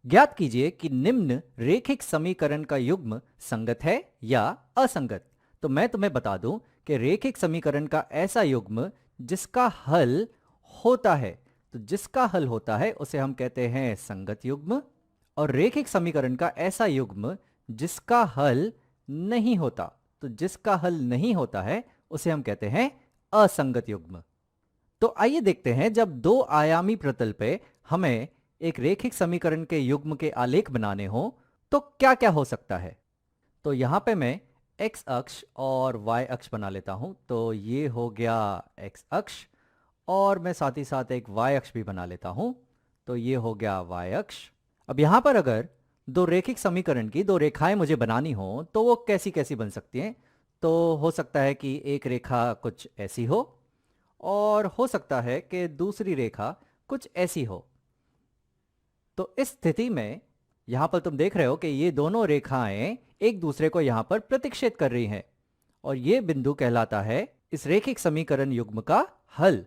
ज्ञात कीजिए कि निम्न रेखिक समीकरण का युग्म संगत है या असंगत। तो मैं तुम्हें बता दूं कि रेखिक समीकरण का ऐसा युग्म जिसका हल होता है, तो जिसका हल होता है उसे हम कहते हैं संगत युग्म। और रेखिक समीकरण का ऐसा युग्म जिसका हल नहीं होता, तो जिसका हल नहीं होता है उसे हम कहते हैं असंगत युग्म। तो आइए देखते हैं, जब दो आयामी प्रतल पे हमें एक रेखिक समीकरण के युग्म के आलेख बनाने हो तो क्या क्या हो सकता है। तो यहां पे मैं x अक्ष और y अक्ष बना लेता हूं। तो ये हो गया x अक्ष, और मैं साथ ही साथ एक y अक्ष भी बना लेता हूं। तो ये हो गया y अक्ष। अब यहां पर अगर दो रेखिक समीकरण की दो रेखाएं मुझे बनानी हो तो वो कैसी कैसी बन सकती हैं। तो हो सकता है कि एक रेखा कुछ ऐसी हो, और हो सकता है कि दूसरी रेखा कुछ ऐसी हो। तो इस स्थिति में यहां पर तुम देख रहे हो कि ये दोनों रेखाएं एक दूसरे को यहां पर प्रतिच्छेद कर रही हैं, और ये बिंदु कहलाता है इस रेखिक समीकरण युग्म का हल।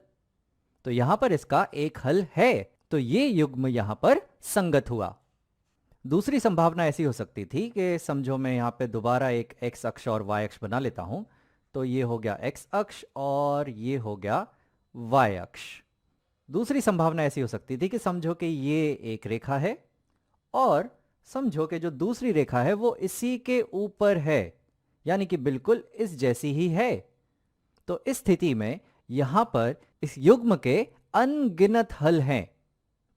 तो यहां पर इसका एक हल है, तो ये युग्म यहां पर संगत हुआ। दूसरी संभावना ऐसी हो सकती थी कि समझो मैं यहां पे दोबारा एक x अक्ष और y अक्ष बना लेता हूं। तो ये हो गया x अक्ष और ये हो गया y अक्ष। दूसरी संभावना ऐसी हो सकती थी कि समझो कि ये एक रेखा है, और समझो कि जो दूसरी रेखा है वो इसी के ऊपर है, यानी कि बिल्कुल इस जैसी ही है। तो इस स्थिति में यहां पर इस युग्म के अनगिनत हल हैं।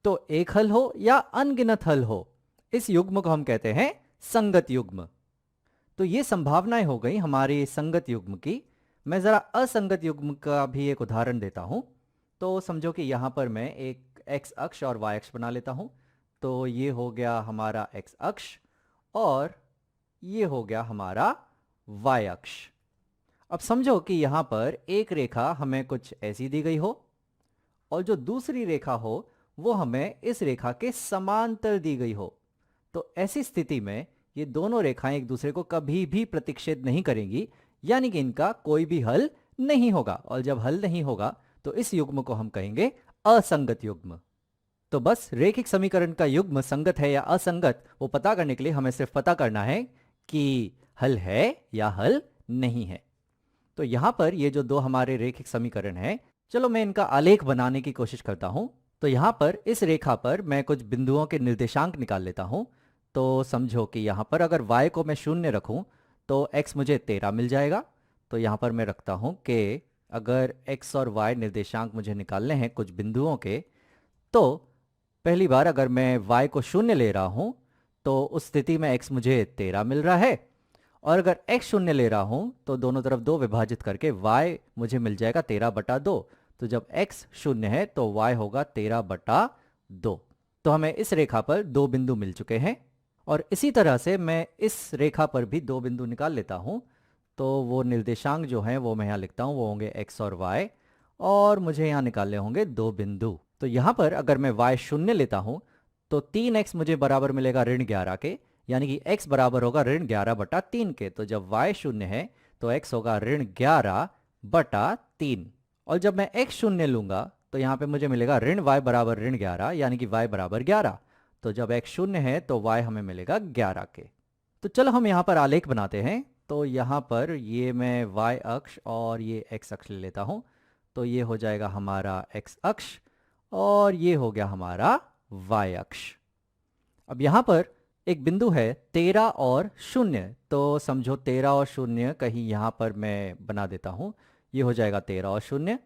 तो एक हल हो या अनगिनत हल हो, इस युग्म को हम कहते हैं संगत युग्म। तो ये संभावनाएं हो गई हमारी संगत युग्म की। मैं जरा असंगत युग्म का भी एक उदाहरण देता हूं। तो समझो कि यहां पर मैं एक x अक्ष और y अक्ष बना लेता हूं। तो ये हो गया हमारा x अक्ष, और ये हो गया हमारा y अक्ष। अब समझो कि यहां पर एक रेखा हमें कुछ ऐसी दी गई हो, और जो दूसरी रेखा हो वो हमें इस रेखा के समांतर दी गई हो। तो ऐसी स्थिति में ये दोनों रेखाएं एक दूसरे को कभी भी प्रतिच्छेद नहीं करेंगी, यानी कि इनका कोई भी हल नहीं होगा। और जब हल नहीं होगा तो इस युग्म को हम कहेंगे असंगत युग्म। तो बस रेखिक समीकरण का युग्म संगत है या असंगत, वो पता करने के लिए हमें सिर्फ पता करना है कि हल है या हल नहीं है। तो यहां पर ये जो दो हमारे रेखिक समीकरण हैं, चलो मैं इनका आलेख बनाने की कोशिश करता हूं। तो यहां पर इस रेखा पर मैं कुछ बिंदुओं के निर्देशांक निकाल लेता हूं। तो समझो कि यहां पर अगर y को मैं 0 रखूं तो x मुझे 13 मिल जाएगा। तो यहां पर मैं रखता हूं कि अगर x और y निर्देशांक मुझे निकालने हैं कुछ बिंदुओं के, तो पहली बार अगर मैं y को 0 ले रहा हूं तो उस स्थिति में x मुझे 13 मिल रहा है। और अगर x 0 ले रहा हूं तो दोनों तरफ 2 विभाजित करके y मुझे मिल जाएगा 13/2। तो जब x 0 है तो y होगा 13/2। तो हमें इस रेखा पर दो बिंदु मिल चुके हैं, और इसी तरह से मैं इस रेखा पर भी दो बिंदु निकाल लेता हूं। तो वो निर्देशांक जो हैं वो मैं यहाँ लिखता हूँ, वो होंगे x और y, और मुझे यहाँ निकालने होंगे दो बिंदु। तो यहाँ पर अगर मैं y 0 लेता हूँ तो 3x मुझे बराबर मिलेगा ऋण 11 के, यानी कि x बराबर होगा ऋण 11/3 के। तो जब y 0 है तो x होगा ऋण 11/3। और जब मैं x 0 लूंगा तो यहाँ पे मुझे मिलेगा ऋण y बराबर ऋण 11, यानी कि y बराबर 11। तो जब x 0 है तो y हमें मिलेगा 11 के। तो चलो हम यहाँ पर आलेख बनाते हैं। तो यहाँ पर ये मैं y अक्ष और ये x अक्ष ले लेता हूँ। तो ये हो जाएगा हमारा x अक्ष, और ये हो गया हमारा y अक्ष। अब यहाँ पर एक बिंदु है 13 और 0। तो समझो 13 और 0 कहीं यहाँ पर मैं बना देता हूँ। ये हो जाएगा 13 और 0।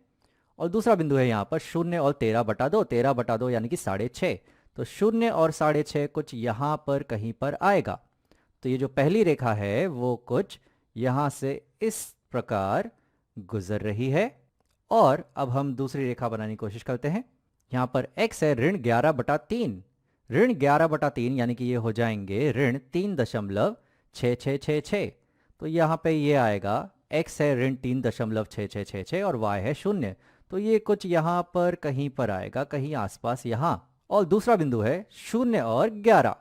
और दूसरा बिंदु है यहाँ पर 0 और 13/2, 13/2 यानी कि 6.5। तो 0 और 6.5 कुछ यहाँ पर कहीं पर आएगा। तो ये जो पहली रेखा है वो कुछ यहाँ से इस प्रकार गुजर रही है। और अब हम दूसरी रेखा बनाने की कोशिश करते हैं। यहाँ पर x है ऋण 11/3। ऋण 11/3 यानी कि ये हो जाएंगे ऋण 3.6666। तो यहाँ पे ये आएगा, x है ऋण 3.6666 और y है 0। तो ये कुछ यहाँ पर कहीं पर आएगा, कहीं आसपास यहाँ। और दूसरा बिंदु है 0 और 11।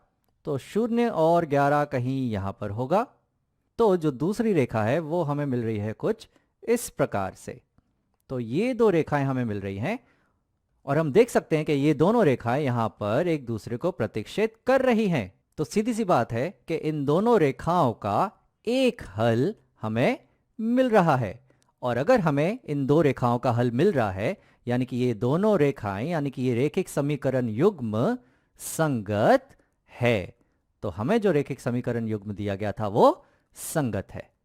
तो 0 और 11 कहीं यहाँ पर होगा। तो जो दूसरी रेखा है वो हमें मिल रही है कुछ इस प्रकार से। तो ये दो रेखाएं हमें मिल रही हैं, और हम देख सकते हैं कि ये दोनों रेखाएं यहाँ पर एक दूसरे को प्रतिच्छेद कर रही हैं। तो सीधी सी बात है कि इन दोनों रेखाओं का एक हल हमें मिल रहा है। और अगर हमें इन दो रेखाओं का हल मिल रहा है, यानी कि ये दोनों रेखाएं, यानी कि ये रैखिक समीकरण युग्म संगत है, तो हमें जो रैखिक समीकरण युग्म दिया गया था वो संगत है।